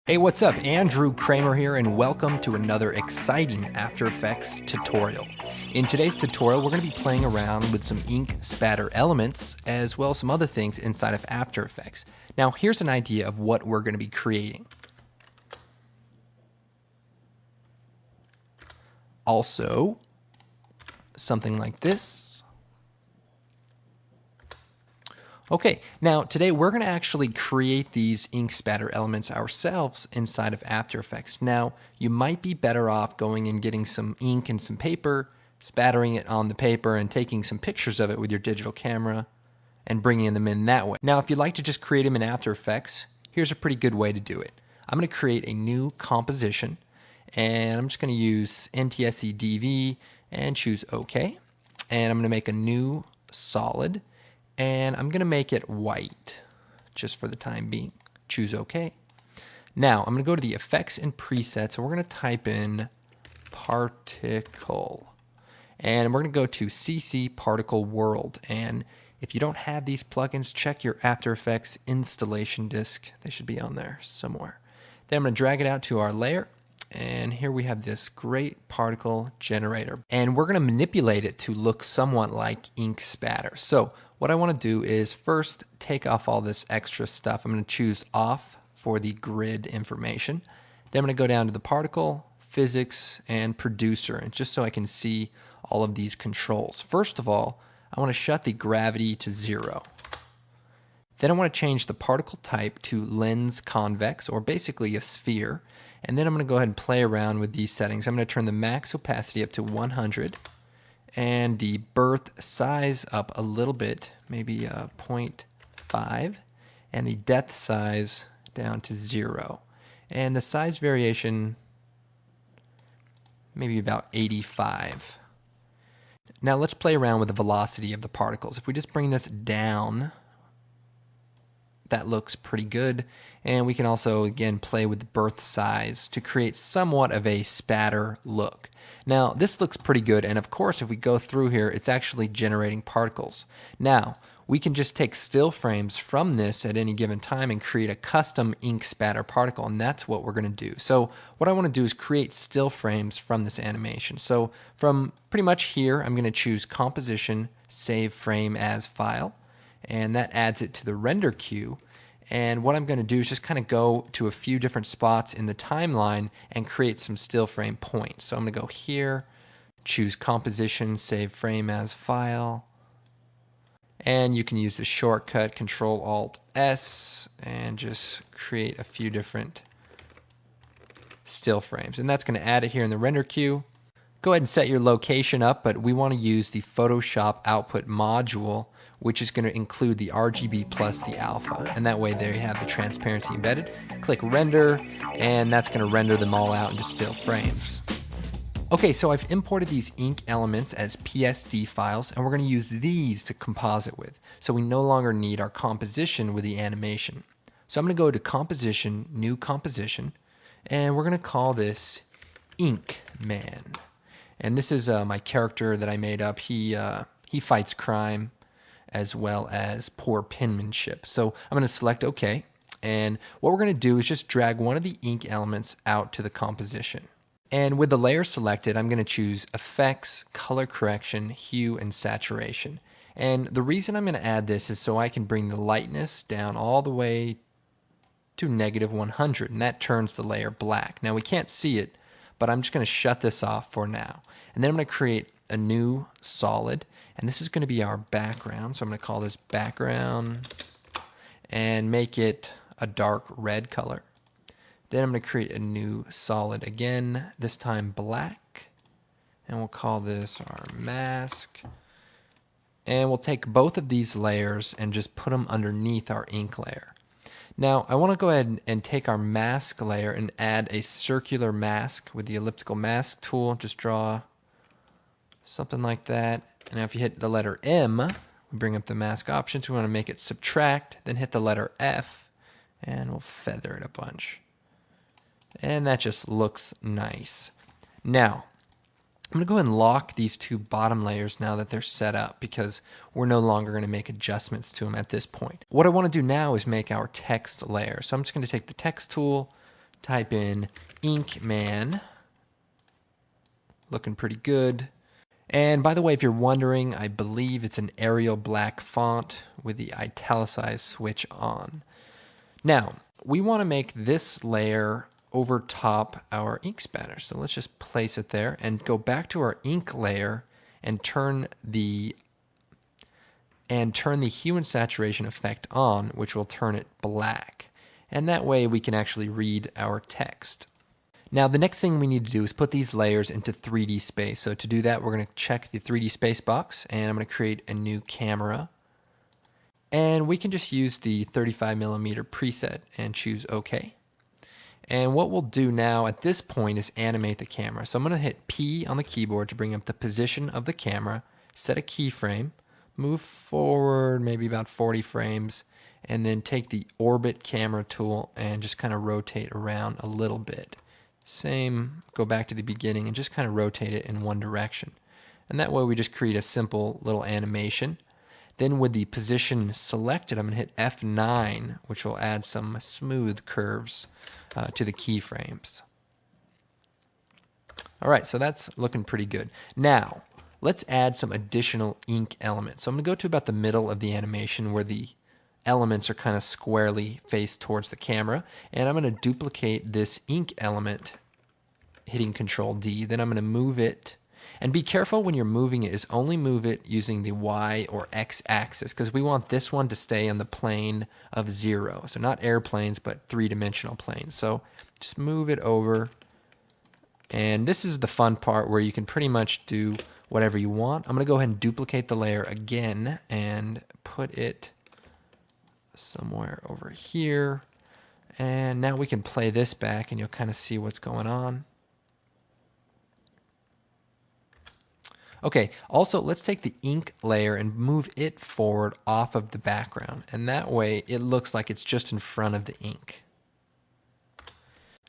Hey, what's up? Andrew Kramer here, and welcome to another exciting After Effects tutorial. In today's tutorial, we're going to be playing around with some ink spatter elements, as well as some other things inside of After Effects. Now, here's an idea of what we're going to be creating. Also, something like this. Okay, now today we're going to actually create these ink spatter elements ourselves inside of After Effects. Now, you might be better off going and getting some ink and some paper, spattering it on the paper, and taking some pictures of it with your digital camera and bringing them in that way. Now, if you'd like to just create them in After Effects, here's a pretty good way to do it. I'm going to create a new composition, and I'm just going to use NTSC DV and choose OK. And I'm going to make a new solid. And I'm going to make it white just for the time being. Choose OK. Now I'm going to go to the effects and presets, and we're going to type in particle. And we're going to go to CC Particle World. And if you don't have these plugins, check your After Effects installation disk. They should be on there somewhere. Then I'm going to drag it out to our layer. And here we have this great particle generator. And we're going to manipulate it to look somewhat like ink spatter. So what I want to do is first take off all this extra stuff. I'm going to choose off for the grid information. Then I'm going to go down to the particle, physics, and producer, and just so I can see all of these controls. First of all, I want to shut the gravity to 0. Then I want to change the particle type to lens convex, or basically a sphere. And then I'm going to go ahead and play around with these settings. I'm going to turn the max opacity up to 100 and the birth size up a little bit, maybe 0.5, and the depth size down to 0. And the size variation, maybe about 85. Now let's play around with the velocity of the particles. If we just bring this down, that looks pretty good. And we can also, again, play with the birth size to create somewhat of a spatter look. Now, this looks pretty good, and of course, if we go through here, it's actually generating particles. Now, we can just take still frames from this at any given time and create a custom ink spatter particle, and that's what we're going to do. So what I want to do is create still frames from this animation. So from pretty much here, I'm going to choose Composition, Save Frame as File, and that adds it to the render queue. And what I'm going to do is just kind of go to a few different spots in the timeline and create some still frame points. So I'm going to go here, choose Composition, Save Frame as File, and you can use the shortcut Control-Alt-S and just create a few different still frames. And that's going to add it here in the render queue. Go ahead and set your location up, but we want to use the Photoshop output module, which is going to include the RGB plus the alpha. And that way there you have the transparency embedded. Click render, and that's going to render them all out into still frames. Okay, so I've imported these ink elements as PSD files, and we're going to use these to composite with. So we no longer need our composition with the animation. So I'm going to go to Composition, New Composition, and we're going to call this Ink Man. And this is my character that I made up. He fights crime as well as poor penmanship. So I'm going to select OK. And what we're going to do is just drag one of the ink elements out to the composition. And with the layer selected, I'm going to choose Effects, Color Correction, Hue, and Saturation. And the reason I'm going to add this is so I can bring the lightness down all the way to -100, and that turns the layer black. Now we can't see it, but I'm just going to shut this off for now. And then I'm going to create a new solid, and this is going to be our background. So I'm going to call this background and make it a dark red color. Then I'm going to create a new solid again, this time black, and we'll call this our mask. And we'll take both of these layers and just put them underneath our ink layer. Now I want to go ahead and take our mask layer and add a circular mask with the elliptical mask tool. Just draw something like that. And now if you hit the letter M, we bring up the mask options. We want to make it subtract, then hit the letter F, and we'll feather it a bunch. And that just looks nice. Now, I'm going to go ahead and lock these two bottom layers now that they're set up, because we're no longer going to make adjustments to them at this point. What I want to do now is make our text layer. So I'm just going to take the text tool, type in Ink Man. Looking pretty good. And by the way, if you're wondering, I believe it's an Arial black font with the italicized switch on. Now, we want to make this layer over top our ink spatter. So let's just place it there and go back to our ink layer and turn the hue and saturation effect on, which will turn it black. And that way we can actually read our text. Now the next thing we need to do is put these layers into 3D space. So to do that, we're going to check the 3D space box, and I'm going to create a new camera. And we can just use the 35mm preset and choose OK. And what we'll do now at this point is animate the camera. So I'm going to hit P on the keyboard to bring up the position of the camera, set a keyframe, move forward maybe about 40 frames, and then take the orbit camera tool and just kind of rotate around a little bit. Same, go back to the beginning and just kind of rotate it in one direction. And that way we just create a simple little animation. Then with the position selected, I'm going to hit F9, which will add some smooth curves to the keyframes. All right, so that's looking pretty good. Now, let's add some additional ink elements. So I'm going to go to about the middle of the animation where the elements are kind of squarely faced towards the camera, and I'm going to duplicate this ink element, hitting Control D. Then I'm going to move it, and be careful when you're moving it is only move it using the Y or X axis, because we want this one to stay on the plane of 0. So not airplanes, but three-dimensional planes. So just move it over, and this is the fun part where you can pretty much do whatever you want. I'm going to go ahead and duplicate the layer again and put it somewhere over here. And now we can play this back and you'll kind of see what's going on. Okay, also let's take the ink layer and move it forward off of the background. And that way it looks like it's just in front of the ink.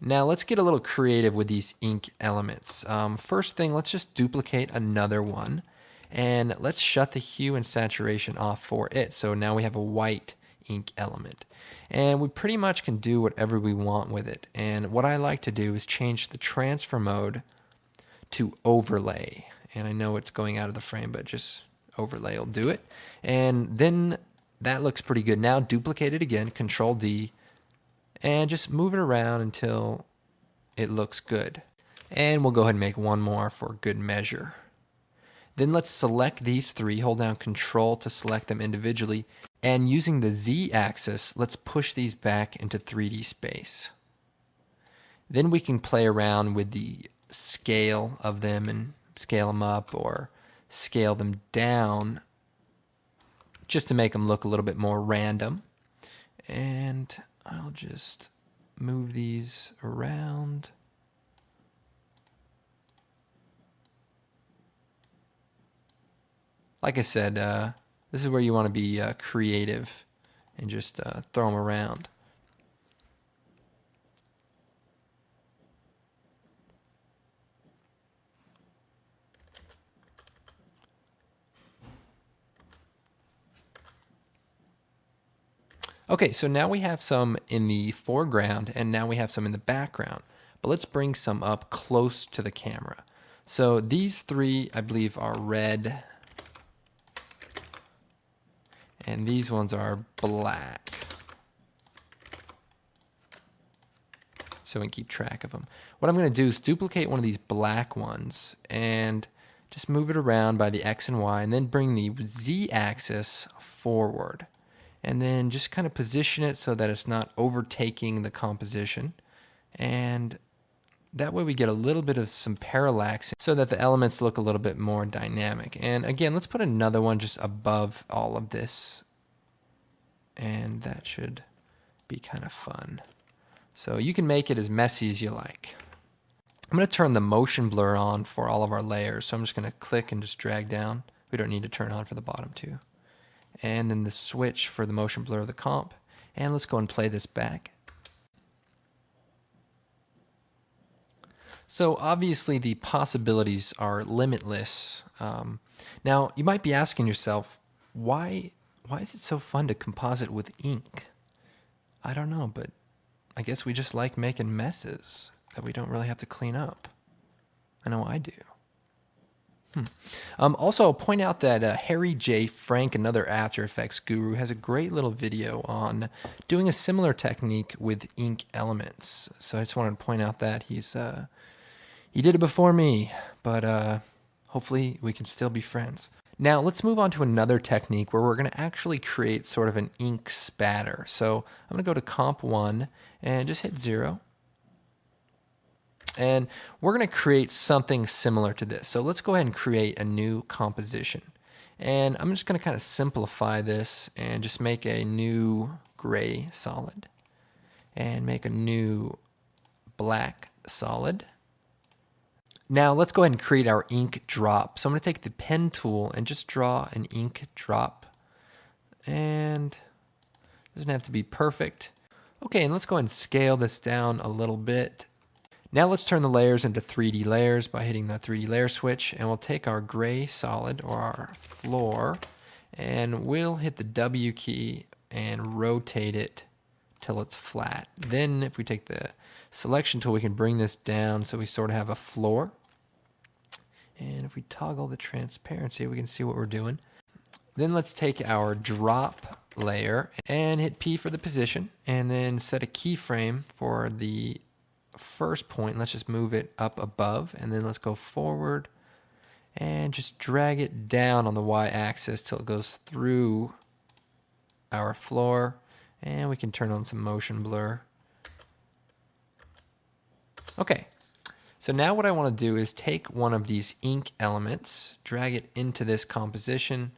Now let's get a little creative with these ink elements. First thing, let's just duplicate another one. And let's shut the hue and saturation off for it. So now we have a white ink element. And we pretty much can do whatever we want with it. And what I like to do is change the transfer mode to overlay. And I know it's going out of the frame, but just overlay will do it. And then that looks pretty good. Now duplicate it again, Control D, and just move it around until it looks good. And we'll go ahead and make one more for good measure. Then let's select these three, hold down Control to select them individually, and using the Z axis, let's push these back into 3D space. Then we can play around with the scale of them and scale them up or scale them down just to make them look a little bit more random. And I'll just move these around. Like I said, this is where you want to be creative and just throw them around. Okay, so now we have some in the foreground and now we have some in the background. But let's bring some up close to the camera. So these three, I believe, are red. And these ones are black. So we can keep track of them. What I'm going to do is duplicate one of these black ones and just move it around by the X and Y and then bring the Z axis forward. And then just kind of position it so that it's not overtaking the composition. And that way we get a little bit of some parallax so that the elements look a little bit more dynamic. And again, let's put another one just above all of this. And that should be kind of fun. So you can make it as messy as you like. I'm going to turn the motion blur on for all of our layers. So I'm just going to click and just drag down. We don't need to turn on for the bottom two. And then the switch for the motion blur of the comp. And let's go and play this back. So obviously the possibilities are limitless. Now you might be asking yourself, why is it so fun to composite with ink? I don't know, but I guess we just like making messes that we don't really have to clean up. I know I do. Also, I'll point out that Harry J. Frank, another After Effects guru, has a great little video on doing a similar technique with ink elements. So I just wanted to point out that he did it before me, but hopefully we can still be friends. Now let's move on to another technique where we're going to actually create sort of an ink spatter. So I'm going to go to Comp 1 and just hit 0. And we're going to create something similar to this. So let's go ahead and create a new composition. And I'm just going to kind of simplify this and just make a new gray solid. And make a new black solid. Now let's go ahead and create our ink drop. So I'm going to take the pen tool and just draw an ink drop. And it doesn't have to be perfect. Okay, and let's go ahead and scale this down a little bit. Now let's turn the layers into 3D layers by hitting the 3D layer switch, and we'll take our gray solid or our floor and we'll hit the W key and rotate it till it's flat. Then if we take the selection tool, we can bring this down so we sort of have a floor. And if we toggle the transparency, we can see what we're doing. Then let's take our drop layer and hit P for the position, and then set a keyframe for the first point. Let's just move it up above, and then let's go forward and just drag it down on the y-axis till it goes through our floor, and we can turn on some motion blur. Okay, so now what I want to do is take one of these ink elements, drag it into this composition,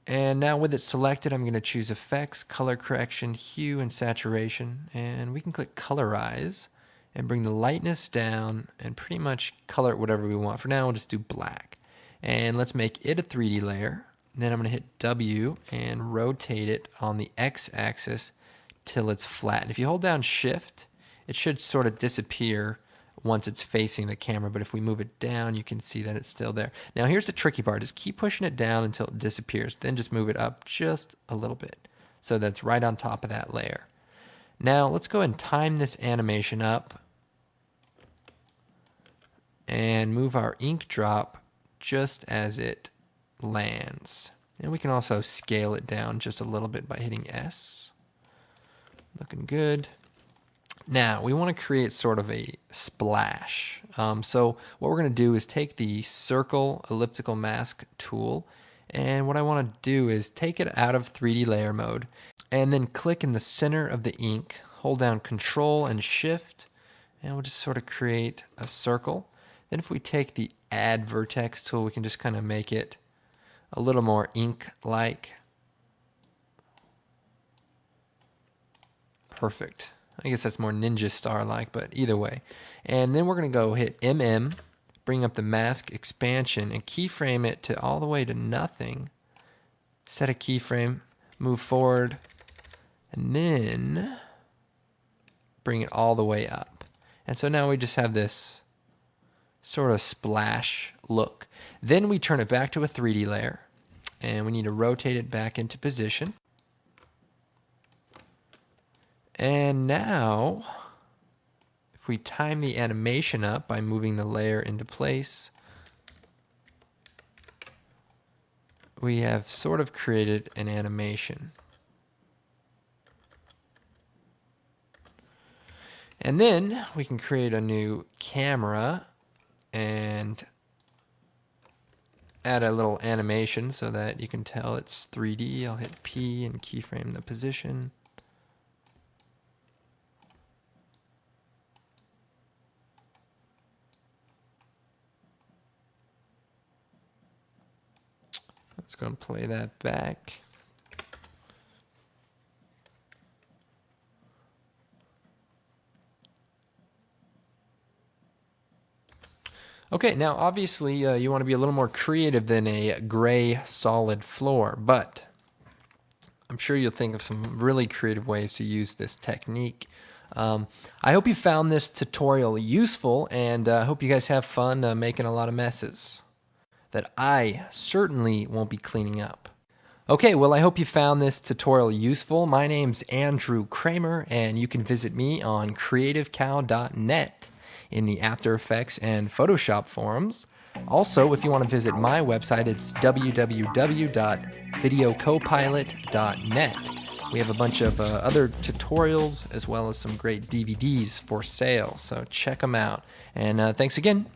and now with it selected, I'm going to choose Effects, Color Correction, Hue, and Saturation, and we can click Colorize and bring the lightness down and pretty much color it whatever we want. For now, we'll just do black. And let's make it a 3D layer. Then I'm going to hit W and rotate it on the X-axis till it's flat. And if you hold down Shift, it should sort of disappear once it's facing the camera. But if we move it down, you can see that it's still there. Now here's the tricky part. Just keep pushing it down until it disappears. Then just move it up just a little bit so that's right on top of that layer. Now let's go ahead and time this animation up and move our ink drop just as it lands. And we can also scale it down just a little bit by hitting S. Looking good. Now we want to create sort of a splash. So what we're going to do is take the circle elliptical mask tool, and what I want to do is take it out of 3D layer mode and then click in the center of the ink, hold down Control and Shift, and we'll just sort of create a circle. Then if we take the Add Vertex tool, we can just kind of make it a little more ink-like. Perfect. I guess that's more Ninja Star-like, but either way. And then we're going to go hit MM, bring up the mask expansion, and keyframe it to all the way to nothing. Set a keyframe, move forward, and then bring it all the way up. And so now we just have this sort of splash look. Then we turn it back to a 3D layer, and we need to rotate it back into position. And now, if we time the animation up by moving the layer into place, we have sort of created an animation. And then we can create a new camera and add a little animation so that you can tell it's 3D. I'll hit P and keyframe the position. Let's go and play that back. Okay, now obviously you want to be a little more creative than a gray solid floor, but I'm sure you'll think of some really creative ways to use this technique. I hope you found this tutorial useful, and I hope you guys have fun making a lot of messes that I certainly won't be cleaning up. Okay, well, I hope you found this tutorial useful. My name's Andrew Kramer, and you can visit me on creativecow.net in the After Effects and Photoshop forums. Also, if you want to visit my website, it's www.videocopilot.net. We have a bunch of other tutorials as well as some great DVDs for sale, so check them out. And thanks again.